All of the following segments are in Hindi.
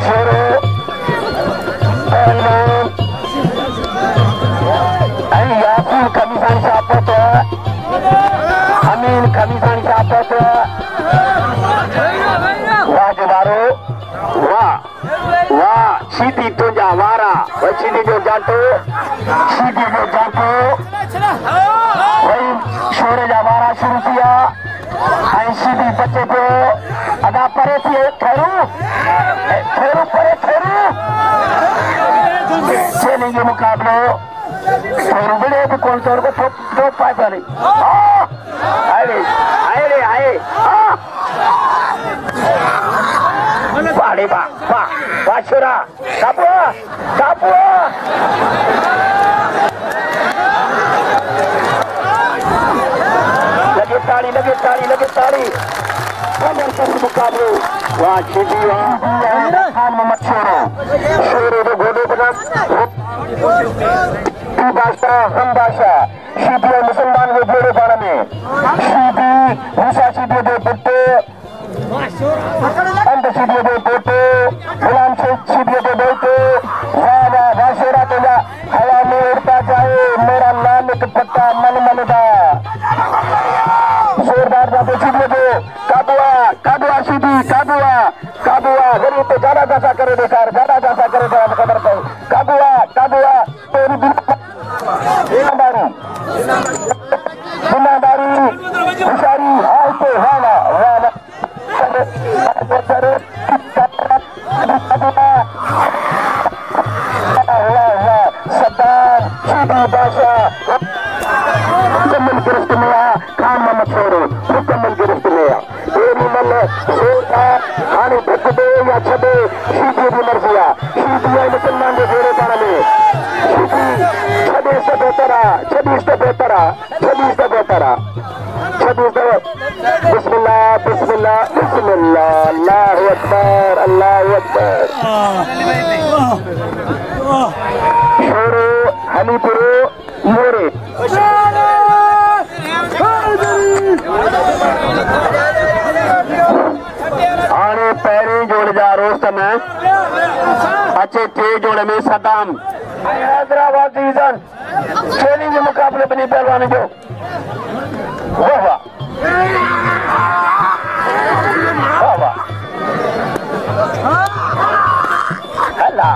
शेरो पहलवान यासीन कमीसानी सापत अमीन कमीसानी सापत वाह जवारो वाह वाह सीधी तुझा वारा सीधी जो जाटो वही शोरे जा वारा शुरू किया सीधी बच्चे पे अदा परे थी ठहरू परे चलेंगे मुकाबलो ठहरू बड़े भी कौन तौर को ठोक पाता नहीं आए वाड़े वाह छोरा कापुआ लगे ताली मुकाबले वाह छीटी खान मोहम्मद शेरो जो घोड़े बना तू बादशाह हम बादशाह शीटी मुसलमान के जोड़े पाने में शीटी मूसा शीटी दे पुट्टे अंत शीटी दे पुट्टे गुलाम शीटी दे बेटे वाह शेरा तेरा हवा में उड़ता जाए मेरा नाम एक पट्टा मन मनदा जोरदार जाते शीटी दे काबुआ शीटी काबुआ गरीब पे ज्यादा जैसा करे बेकार ज्यादा जैसा करे खबर को काबुआ तेरी जिम्मेदारी हुशारी हाल पे वाला सद्दाम शीटी बादशाह मुकम्मल गिरफ्त में खान मोहम्मद शेरो मुकम्मल गिरफ्त में हाने भग दे या छे शीटी की मर्जी शीटी मुसलमान के जोड़े पाने में शीटी 26 से बेहतरा बिस्मिल्लाह अल्लाहु अकबर शेरो हनीपुरो मोरे आने पैरी जोड़ जा रोस्तम अच्छे थे जोड़े में सद्दाम हैदराबाद डिवीजन ट्रेनिंग के मुकाबले बनी पहलवान जो वाह अल्लाह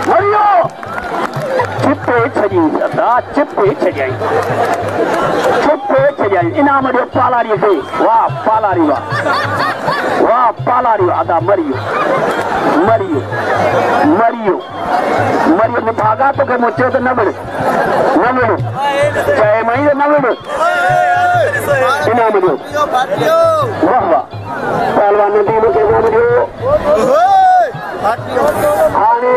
मरियो चिप्पे छजाई इनाम जो पालारी से वाह पालारी आदा मरियो ने भागा तो के मुझे तो न मिले चाहे मई न मिले इनाम जो वाह पहलवान ने तीनों के नाम जो आने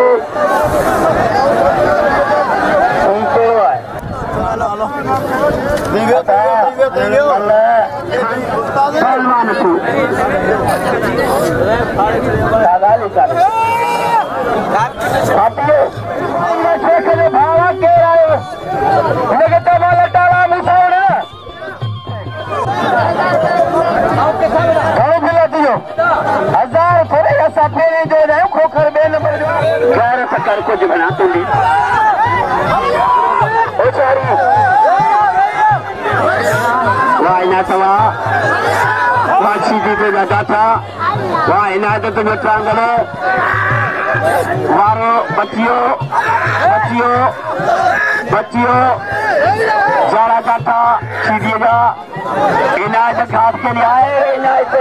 पहलवान को भावा के आयो टाला मुसाड़ हजार थोड़े सफेरे जो रहे खोखर बे नंबर ग्यारह सकर कुछ बना तुंडी वाह इनातवा वाह सीधी पे लगा था वाह इनायत में ट्रांगलो वारो बच्चियों जाड़ा काटा सीधिएगा इनायत घाट के लिए आए इनायत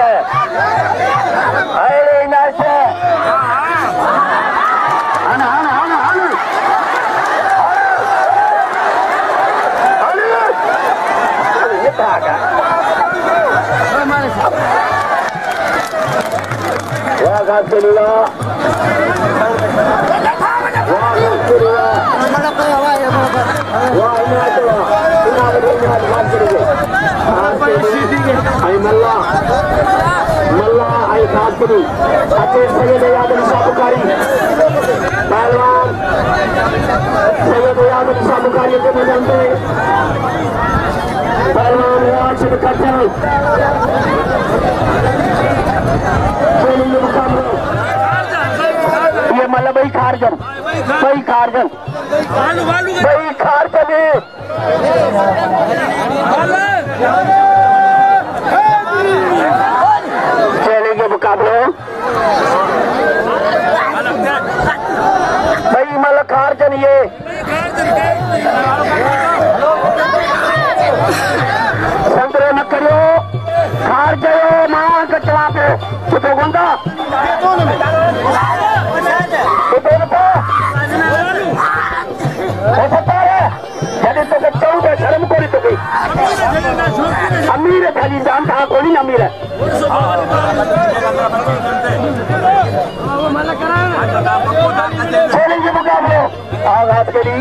चलेगा मल्ला आई खासरी अच्छे सैयद यादव शाहकारी पहलवान सैयद यादव शाहकारी के मैदान में पहलवान राशिद कट्टर भाई खारजन भाई खारजन भाई खारजन चलेंगे मुकाबले भाई मल खारजन ये संतरे न करियो खार जाओ मां कचरा पे तो बंदा जब तो बच्चाओं का शर्म कोई तो गई अमीर है खाली जान था कोई अमीर है चैलेंज मुकाबले आगाज के लिए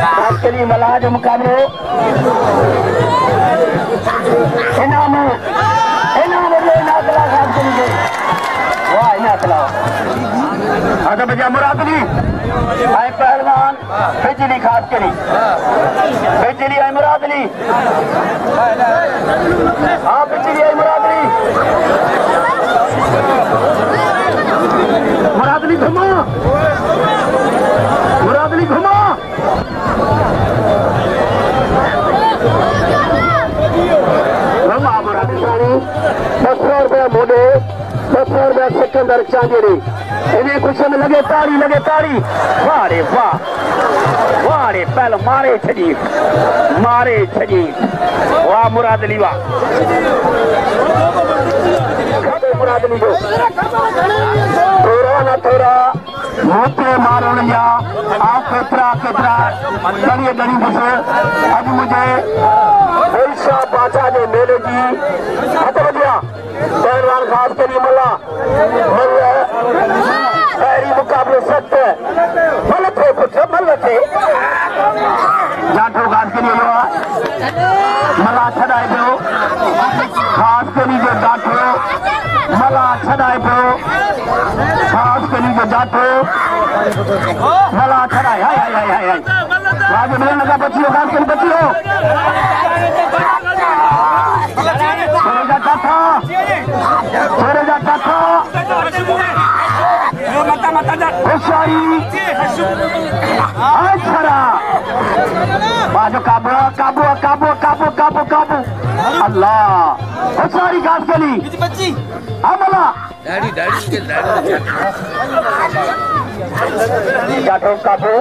आज के लिए मलाज मुकाबले इनाम वाह इनातला आधा बजा मुरादली आए पहलवान बिजली खास करी बिजली आई मुरादली हाँ बिजली आई मुरादली घुमा मुरादली घुमा ₹200 मोडे ₹200 सिकंदर चांदीरी इन्हें खुशी में लगे ताड़ी वारे वाह वारे पहले मारे छजी वाह मुरादली वाह मुरादली जो थोड़ा ना थोड़ा मोते मारण या आप केतरा गणी बस अज मुझे ओडिशा बाचा जे मेले जी हथ वधिया पहलवान खास करी मला पहिरीं मुकाबले सख्त मल थे पुट मल थे जाठो खास करी मला छॾाए पियो खास करी जो जाठो मला छॾाए पियो खास करी जो जाठो मला छॾाए हाय राज मिलन लगा बचियो खास करी बचियो होशियारी बाजू काबू अल्लाह होशियारी घास गली अमला जाठो काबू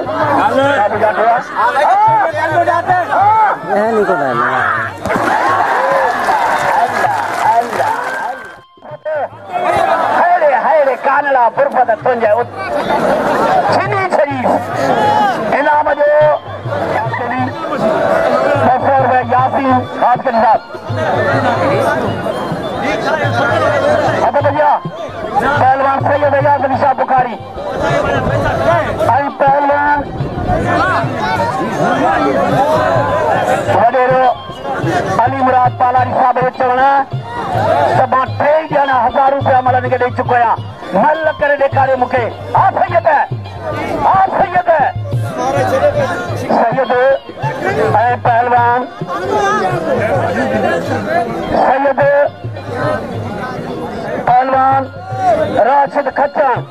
कानड़ा बुरफत तुंहिंजे छिनी शरीफ इनाम जो ₹200 यासीन खास करी साहब अब भैया पहलवान सैयद यासीन शाह बुखारी पहलवान वडेरो अली मुराद पालारी साहब चवना मां 3 ॼणा ₹1000 मलनि खे ॾेई चुको आहियां मल करे ॾेखारे मूंखे सैयद ऐं पहलवान राशिद खचण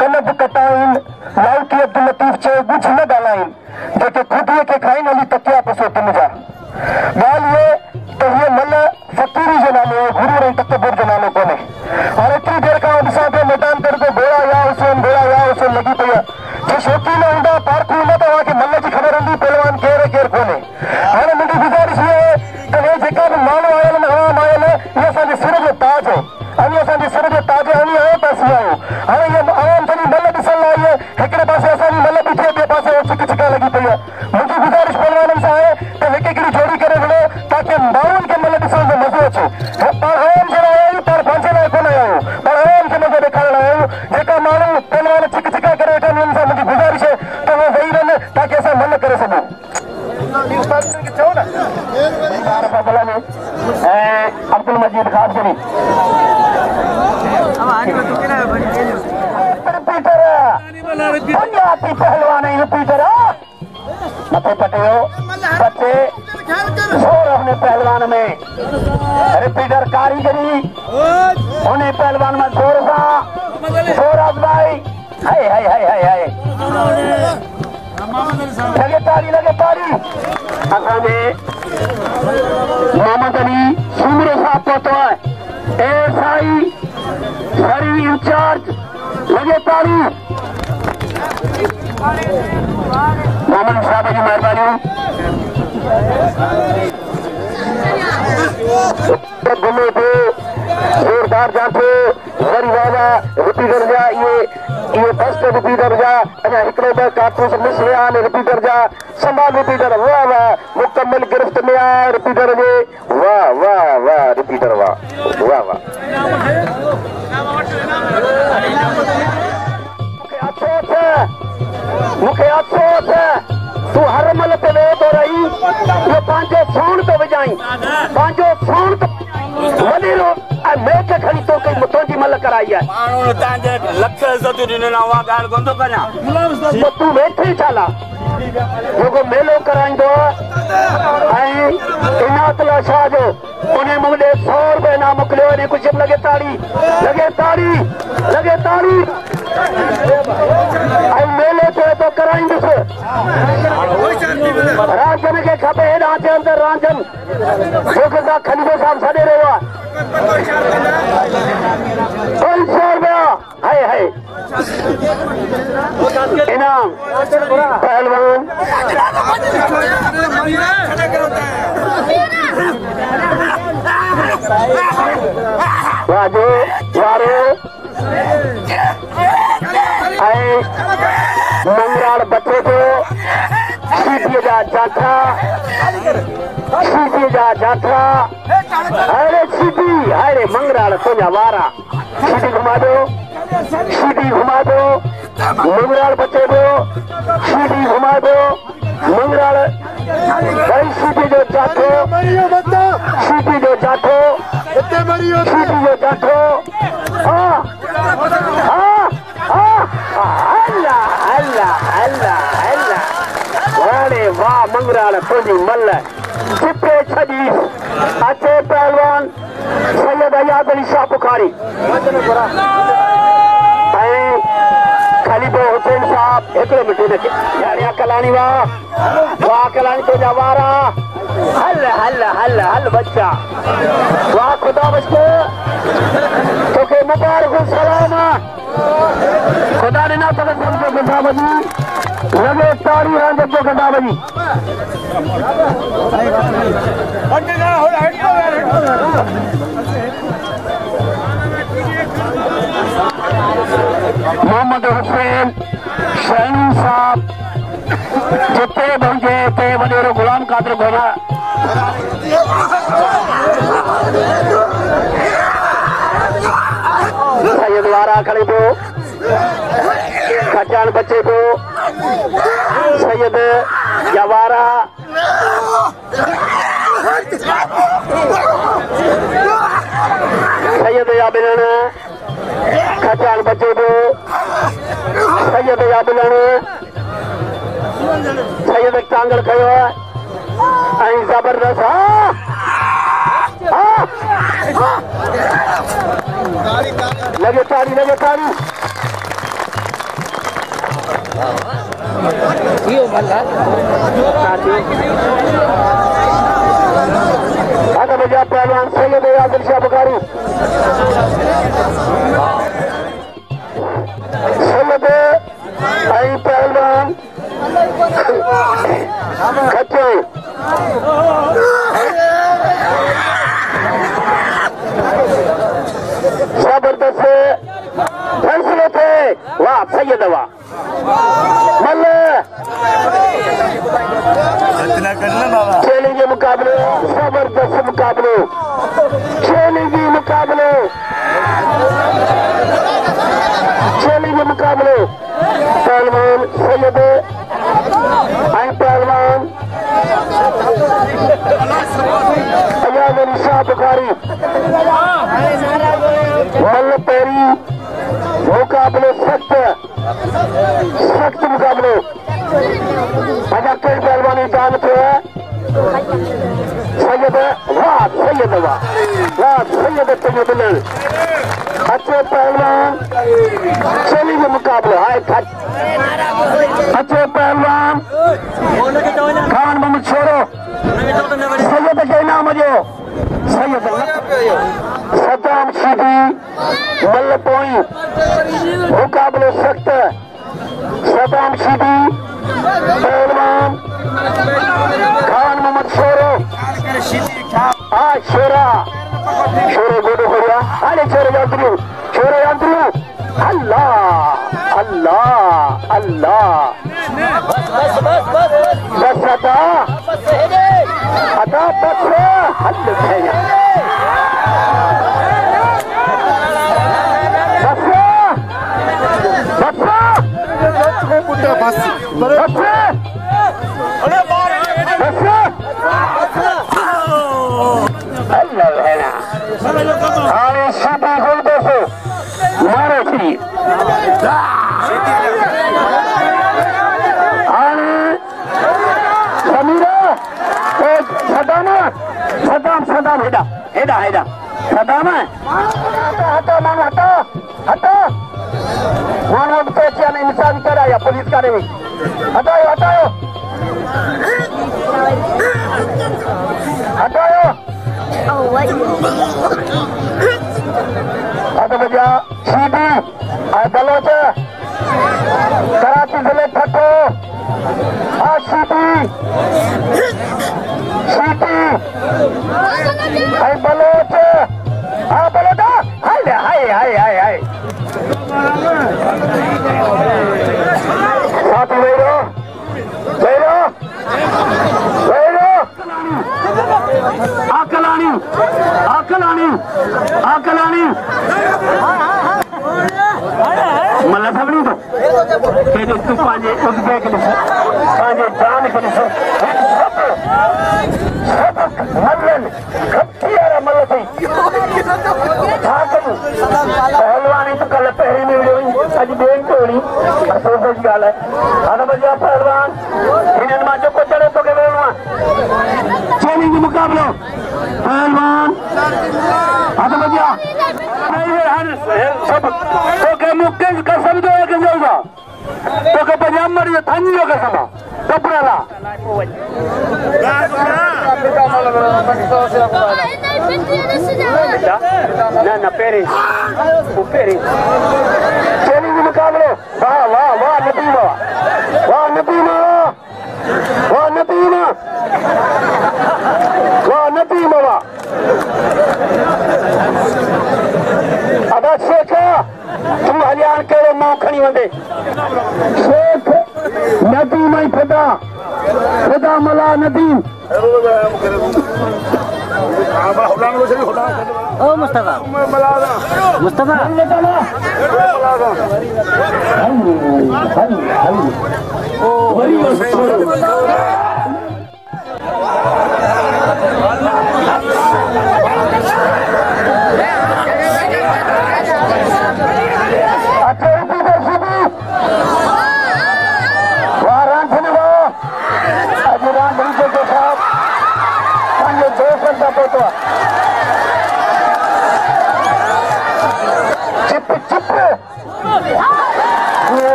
कनब कटाइन लाउकी अब्दुल लतीफ चयो कुछ न ॻाल्हाइन जेके खुदीअ खे खाइन हली तकिया पसो तुंहिंजा ॻाल्हि ये तो ये मल फकीरी जो नालो है गुरु रही तकबुर जो नालो कोने और इतनी देर का ॾिसां पियो मैदान कर को घोड़ा या हुसैन लगी पई जो शौक़ीन हूंदा पार्कू हूंदा त उनखे मल जी ख़बर हूंदी पहलवान केर कोने हाणे मुंहिंजी गुज़ारिश ये त हे जेका बि माण्हू आयल आहिनि आवाम आयल इहे असांजे सिर जो ताज हो अञा असांजे सिर जो ताज हणी आयो त असीं आहियूं हाणे इहे आवाम सॼी मल ॾिसण लाइ इहे हिकिड़े पासे असांजी मल बीठी ॿिए पासे चिका लगी पई आहे मुंहिंजी गुज़ारिश पहलवाननि सां आहे त हिकु हिकिड़ी जोड़ी करे विड़ो ताकी माण्हुनि खे मल ॾिसण जो मज़ो अचे पाण आवाम जे लाइ आहियूं पाण पंहिंजे लाइ कोन आया आहियूं पाण आवाम खे मज़ो ॾेखारण आया आहियूं जेका माण्हू पहलवान चिका करे वेठा आहिनि उन्हनि सां मुंहिंजी गुज़ारिश आहे त उहे वेही रहनि ताकी असां मल करे सघूं चओ न अब्दुल मजीद खास करी पहलवान रिपीटर मथे पटियो बच्चे जोर अपने पहलवान में रिपीटर कारीगरी उन्हें पहलवान में जोर भाई हाय हाय हाय हाय हाय लगे ताली असांजे मोहम्मद अली सूमरे साहब पहुंचो है एएसआई शहरी इंचार्ज लगे ताली मोहम्मद साहब की मेहरबानी घूमे थे जोरदार जाते वरी वाला रिपीटर जा ये फर्स्ट रिपीटर जा अञा हिकिड़ो ॿ कारतूस मिस विया आहिनि रिपीटर जा संभाल रिपीटर वाह वाह मुकम्मल गिरफ्त में आया रिपीटर जे वाह वाह वाह रिपीटर वाह वाह वाह मूंखे अफ़सोस तू हर मल पे वे तो रही ये पंहिंजो सोण तो विझाई पंहिंजो सोण तो वॾेरो मैच खणी तो कई तुंहिंजी मल कराई आहे माण्हू तव्हांजे लख इज़तूं ॾिनल उहा ॻाल्हि कोन थो कयां तूं वेठे छाला जेको मेलो कराईंदो ऐं इनातला शाह जो उन मूंखे 100 रुपए इनाम मोकिलियो इन कुझु लॻे ताड़ी ऐं मेलो चए थो कराईंदुसि राजन खे खपे हेॾां जे अंदरि राजन जोके सां खलीफ़े साहब छॾे रहियो आहे 500 रुपया हाय हाय इनाम पहलवान राजू वारो मंगराड़ बच्चे को सीधी जा जाठा अरे सीधी अरे मंगराड़ तुझा वारा सीधी घुमा दो मंगराड़ बच्चे को सीधी घुमा दो मंगराड़ भाई सीधी जो जाठो अरे वाह मंगराड़ तुझी मल चिपे छड़ी अचे पहलवान सैयद अयाद अली शाह बुखारी खलीफो हुसैन साहब हिकिड़ो मिनट यारिया कलानी वाह कलानी तुझा वारा हल बच्चा वाह खुदा बच्चे तोखे मुबारक सलाम खुदा ॾिना तो समझो गंदा बजी लगे ताड़ी है जब गंदा बजी मोहम्मद हुसैन शहीन साहब जिते भंजे ते वडेरो गुलाम कादर घोड़ा सैयद वारा खड़े दो खचान बच्चे को सैयद जवारा सैयद याबिलन खचान बच्चे को सैयद याबिलन सैयद टांगल खयो है जबरदस्त लगे ताड़ी बजा पहलवान सैयद आदिल शाह बुखारी सैयद पहलवान खच्चे जबरदस्त फैसले थे वाह सैयद वाह मल चैलेंज मुकाबले जबरदस्त मुकाबले चैलेंज मुकाबले पहलवान सैयद पहलवान अयाद अली शाह बुखारी मल पैरी मुकाबले सख्त मुकाबले अजा कई पहलवानी जान पे सैयद वाह सैयद में मिलन अच्छे पहलवान चली के मुकाबले हाय अच्छे पहलवान खान मोहम्मद छोरो सैयद के नाम जो सैयद सद्दाम शीदी मल्लपोई मुकाबले सख्त सद्दाम शीदी पहलवान खान मोहम्मद छोरो हाँ छोरा छोरे गोडो हो गया अरे छोरे यांत्रू अल्लाह अल्लाह अल्लाह बस अदा बस हल भैया अरे सीधी हो दोस्तों मारो थी समीरा सदाम हेडा हेडा हेडा सदाम है हटा मानो हटा हटा मानो तो क्या नहीं इंसान करा या पुलिस का नहीं हटाओ हटाओ हटाओ आता बजा सीधी बलोच कराची जिले ठट्टो सीधी सीधी बलोच बलोचा हाय हाय हाय हाय हाय साथी वैरो वैरो वैरो आकलानी आकलानी आकलानी मला सबनी तो के जो तू पांजे उस बैग ले पांजे जान के सब मल्लन खतियारा मल्लती थाकन पहलवानी तो कल पहली में हुई आज बेन तोड़ी असोस गाल है आधा बजा पहलवान इन्हें माचो को चढ़े तो के बेलवा चैलेंज मुकाबला पहलवान आधा बजा सब तो के मुक्केश कसम दो के जाऊंगा तो के पंजाब मर थांजो के समा कपड़ा ना पेरी पेरी चैलेंज मुकाबलो वाह वाह वाह नबीमा वाह नबीमा वाह नबीमा वाह नबीमा वाह अबा शेख तू हरियाण के मां खणी वंदे शेख नदीम ही फदा फदा मला नदीम ओ मुस्तफा मुस्तफा ओ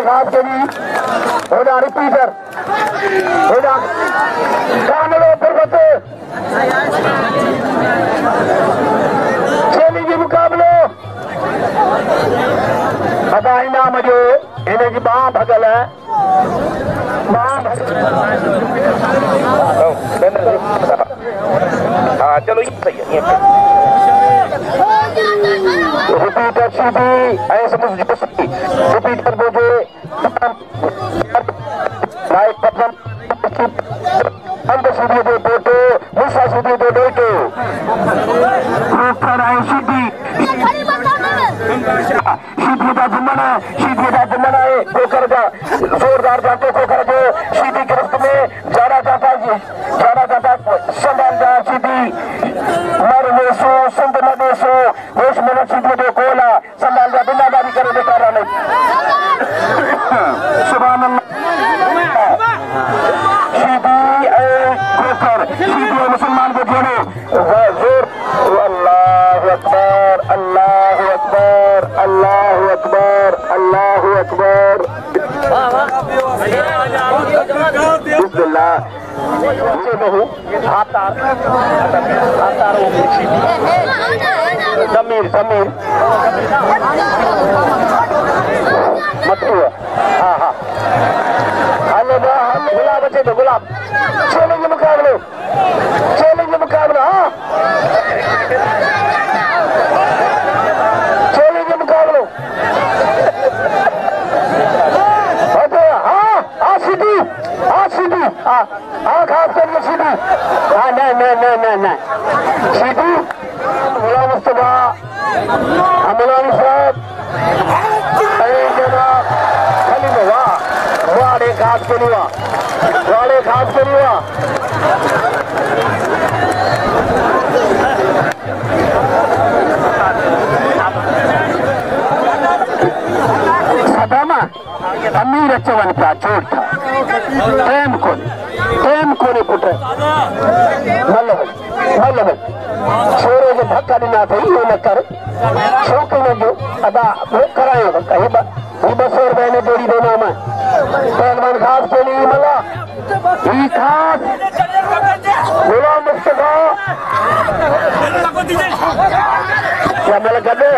रात के लिए होगा रिपीटर होगा कानलो पर्वत चैलेंज मुकाबलो अदा इनाम जो इन्हें की बाँ भगल है हाँ चलो ये सही है रिपीटर सीधी ऐसे रिपीटर बोझे लाइक पत्थर अंत सीधी दे बोटो मुसा सीधी दे डोटो रूपर आए सीधी सीधी का जुम्मना है कोकर का जोरदार जाते कोकर जो सीधी गिरफ्त में जाना जाता संभाल जा सीधी मर वेसो संत न देसो होश मन सीधी दे कोला संभाल जा बिनादारी करे बेकारा नहीं सुभान अल्लाह सीधी कोकर सीधी मुसलमान को जोड़े जोर अकबर अल्लाह अकबर बिस्मिल्लाह समीर समीर मत हुआ हाँ हाँ हेलो गुलाब अच्छे तो गुलाब चैलेंज मुकाबले हाँ चैलेंज मुकाबले हाँ सीधी हाँ खास करके सीधी हाँ नहीं सीधी गुलाम मुस्तफा अमलान साहब अरे जनाब खाली में वाह वाड़े खास के लिए सदामा अमीर चवन का चोट था प्रेम को नहीं पुटे मल्ल छोरे जो धक्का दिना था ये न कर शौक में जो अदा करायो कहीं 200 रुपए ने जोड़ी देना मैं पहलवान खास के लिए मला ही खास गुलाम मुस्तफा क्या मिल गए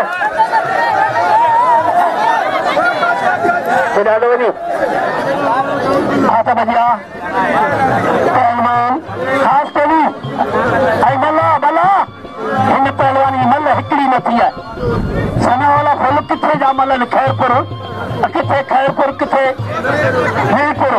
आता बजिया पहलवान खास के लिए आई बल्ला इन पहलवानी मल हिकड़ी नथी है सना वाला फल किथे जा मल खैरपुर किथे वीरपुर